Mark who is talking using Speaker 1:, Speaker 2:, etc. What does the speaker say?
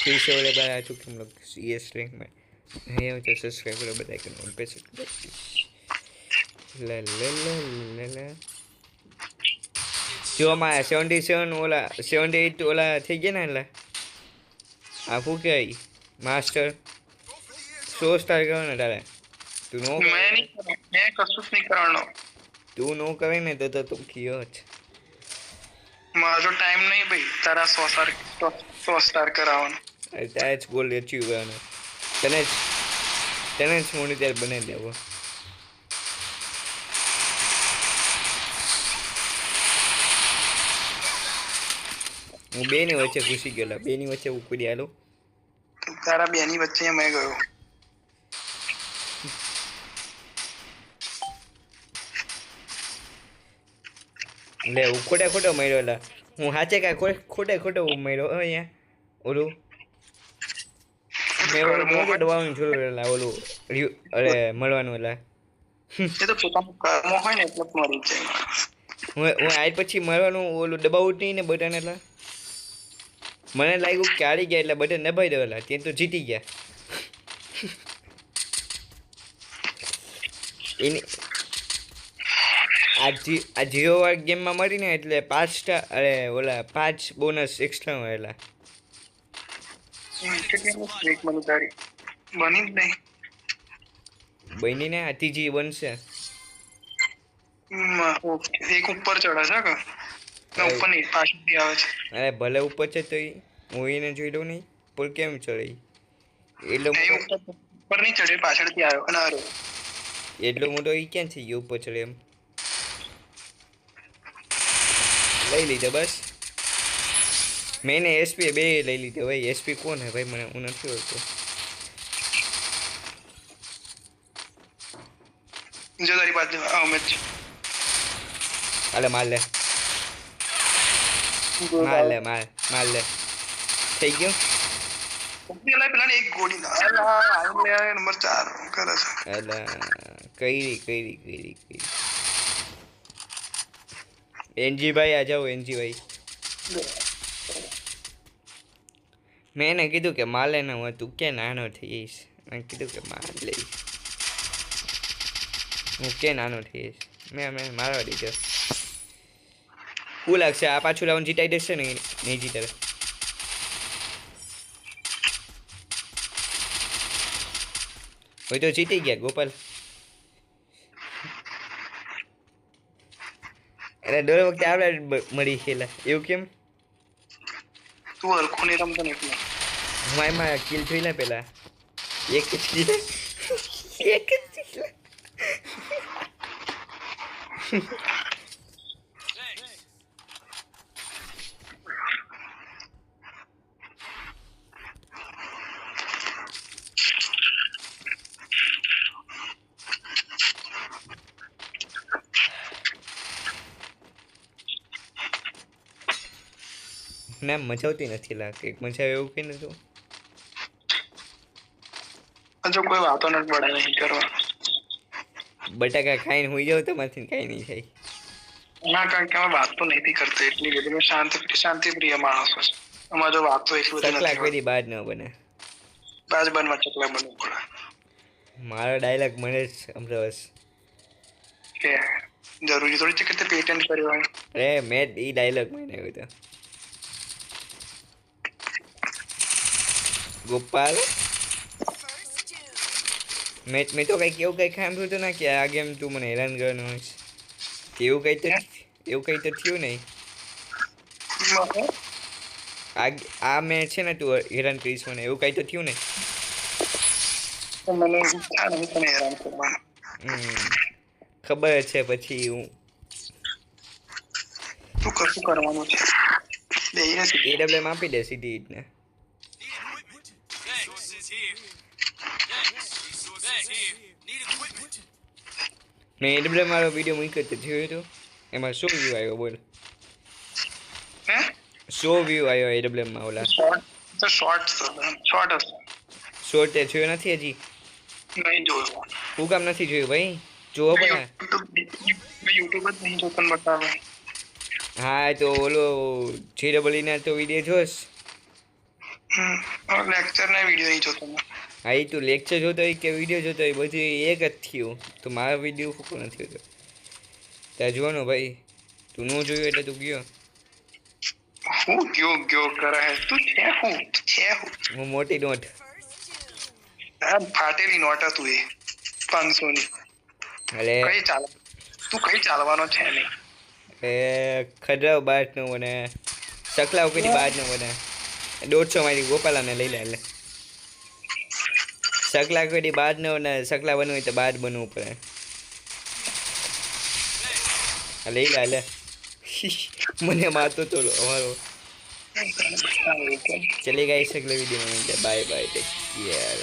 Speaker 1: फिर से वाले बार आ चुके हम लोग CS रैंक में। नहीं हो तो सब्सक्राइब करो, बेल आइकन ऑन पे सेट करो। ला ला ला ला ला। जो हमारा 77 वाला 78 वाला થઈ ગયા ને એટલે આ શું કહેવાય માસ્ટર 100 સ્ટાર કરવાનો તારે તું નો
Speaker 2: मैं कसूस नहीं करानो
Speaker 1: તું નો કરે ને તો તું કયો જ
Speaker 2: मारो टाइम नहीं भाई तारा 100 स्टार करावनो
Speaker 1: તારે જ ગોલ અચીવ કરવાનો તને જ મોનિટર બનાવી દેવો હું બેની વચ્ચે ઘૂસી ગયેલો બેની વચ્ચે હું કૂદી આલો
Speaker 2: तारा बेनी बच्चे मैं गयो
Speaker 1: લે હું ખોટો માર્યો લા હું સાચે કા ખોટો માર્યો અહીંયા ઓલું મેં ઓલું મોટો દવાનું જોયું લા ઓલું અરે મળવાનું લા
Speaker 2: ये तो પોતાનું કર્મ હોય ને એટલે મરી જાય
Speaker 1: હું આજ પછી મળવાનું ઓલું દબાવું નહીં ને બટન એટલે મને લાગ્યું કે હારી ગયા એટલે બટન દબાઈ દેવાલા ત્યાં તો જીતી ગયા એની આ 0 વાર ગેમમાં મરીને એટલે 5 સ્ટાર અરે ઓલા 5 બોનસ એક્સ્ટ્રા મળેલા
Speaker 2: એક મને તારી બની જ નહીં
Speaker 1: બનીને આ ત્રીજી બનશે
Speaker 2: એક ઉપર ચડે છે કે ના ઉપર નહીં પાછળથી આવે છે
Speaker 1: અરે ભલે ઉપર છે તો હું એને જોઈ લઉં નહીં પર કેમ ચડે એટલો
Speaker 2: ઉપર નહીં ચડે પાછળથી આવ્યો અને આરો
Speaker 1: એટલો મોટો ઈ ક્યાં થઈ ગયો ઉપર ચડે એમ લઈ લીધો બસ मैंने SP બે લઈ લીધો ભાઈ SP કોણ હે ભાઈ મને હું નથી ઓળખતો
Speaker 2: જો તારી બાજુ અમિત
Speaker 1: હાલે માર લે થઈ ગયો
Speaker 2: પેલા એક ગોળી ના નંબર 4 કરે છે
Speaker 1: કઈ एनजी भाई आ जाओ एनजी भाई मैंने कीधु के मार लेना हुआ तू क्या नानो थीस मैं कीधु के मार ले હું કે નાનો થઈશ મેં મારવા દીધો શું લાગશે આ પાછું રાઉન્ડ જીતાઈ દેશે ને નહીં જીતે હોય તો જીતી ગયા ગોપાલ એટલે દર વખતે આપણે મળી ખેલા એવું કેમ
Speaker 2: તું હલકો નહીં રમતો ને એટલે
Speaker 1: હું એમાં કિલ જોઈ લે પેલા એક જ કિલ ના મજા આવતી નથી લાગે મજા આવે એવું કઈ નતું
Speaker 2: જો કોઈ વાતો નથી બડા નહીં કરવા
Speaker 1: બટાકા ખાઈને હોઈ જાવ તો માંથી કઈ નહીં થાય
Speaker 2: ના કારણ કે અમે વાત તો નથી કરતો એટલી બધી મેં શાંતિ પ્રિય માણસ છું અમાર જો વાત તો એટલું
Speaker 1: નથી ચકલા કોઈ બાજ ન બને
Speaker 2: બાજ બનવા ચકલા બનવું પડે
Speaker 1: મારો ડાયલોગ મને જ સમજાવસ
Speaker 2: કે જરૂરી થોડી છે કે તે પેટન્ટ કર્યો હોય
Speaker 1: અરે મેં ઈ ડાયલોગ મને આવ્યો તો गोपाल मैं तो कहीं क्यों कहीं खाम तो ना क्या आगे हम तू मने हैरान करनो है એવું કઈ તો થયું નહીં આ મેં છે ને તું હેરાન કરીશ મને એવું કઈ તો થયું નહીં
Speaker 2: મને ઈચ્છા નહીં તને હેરાન કરવાનું
Speaker 1: ખબર છે પછી હું
Speaker 2: તું કશું કરવાનું છે
Speaker 1: AWM આપી દે સીધી રીતને મેં AWM મારો વિડીયો મૂક્યો તો જોયો તો એમાં 100 વ્યૂ આવ્યો બોલ 100 વ્યૂ આવ્યો AWM માં ઓલા
Speaker 2: શોર્ટ
Speaker 1: તે જોયો નથી હજી
Speaker 2: નહીં જોયો
Speaker 1: હું કામ નથી જોયું ભાઈ જોવો પણ
Speaker 2: YouTube જ નહીં જોતો ને બતાવે
Speaker 1: હા તો ઓલો JEE ના તો વિડીયો જોસ
Speaker 2: લેક્ચર ના વિડીયો નહીં જોતો હું.
Speaker 1: હા એ તું લેક્ચર જોતો હોય કે વિડીયો જોતો હોય બધું એક જ થયું તો મારા વિડીયો ફૂકો નથી થયો ત્યાં જોવાનો ભાઈ તું ન જોયું એટલે તું ગયો
Speaker 2: હું ગયો કરે હે તું છે હું
Speaker 1: હું મોટી નોટ
Speaker 2: આ ફાટેલી નોટ હતું એ 500 ની
Speaker 1: એટલે
Speaker 2: કઈ ચાલ તું કઈ ચાલવાનો છે નહીં
Speaker 1: એ ખડરાવ બાટ નો મને સકલાવ કરી બાટ નો મને 150 મારી ગોપાલાને લઈ લે એટલે સકલા કરી બાટ નો ને સકલા બનવું હોય તો બાટ બનવું પડે લઈ લે લે મને મારતો તો અમારો ચલી ગઈ સકલે video bye bye take care